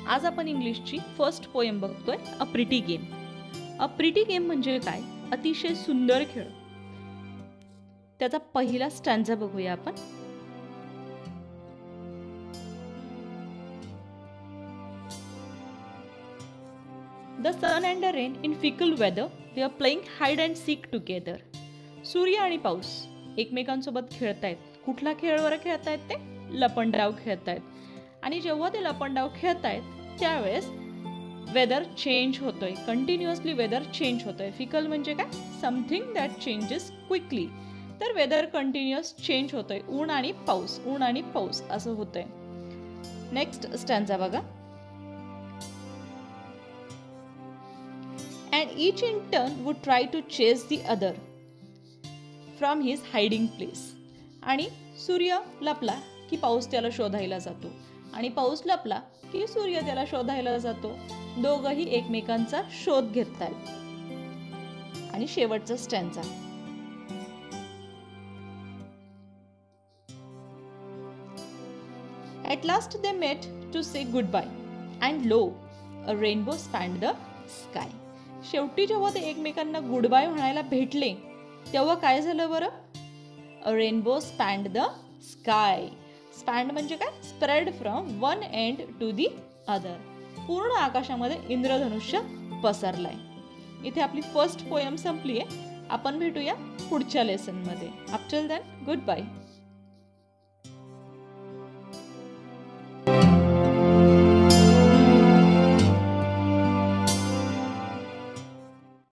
आज आपण इंग्लिशची first poem बघतोय, a pretty game. A pretty game म्हणजे काय? अतिशय सुंदर खेळ. त्याचा पहिला स्टॅन्झा बघूया आपण. The sun and the rain in fickle weather, they are playing hide and seek together. सूर्य आणि पाऊस एकमेकांसोबत खेळतायत. कुठला खेळ वर खेळतायत? ते लपंडाव खेळतायत. आणि जेव्हा ते लपंडाव खेळतायत त्यावेळेस वेदर चेंज होतोय. कंटिन्युअसली वेदर चेंज होतोय. फिकल म्हणजे काय? Something that changes quickly. तर वेदर कंटिन्युअस चेंज होतोय. ऊन आणि पाऊस, ऊन आणि पाऊस असं होतंय. नेक्स्ट स्टॅन्झा बघा. And each in turn would try to chase the other from his hiding place. आणि सूर्य लपला की पाऊस त्याला शोधायला जातो, आणि पाऊस लपला की सूर्य त्याला शोधायला जातो. दोघंही एकमेकांचा शोध घेतात. आणि शेवटचा स्टॅन्झा. At last they met to say goodbye, and lo, a rainbow spanned the sky. शेवटी जेव्हा ते एकमेकांना गुड बाय म्हणायला भेटले तेव्हा काय झालं बरं? A rainbow spanned the sky. Spanned म्हणजे काय? Spread from one end to the other. पूर्ण आकाशामध्ये इंद्रधनुष्य पसरलाय. इथे आपली फर्स्ट पोयम संपली आहे. आपण भेटूया पुढच्या लेसनमध्ये. Up till then, good bye.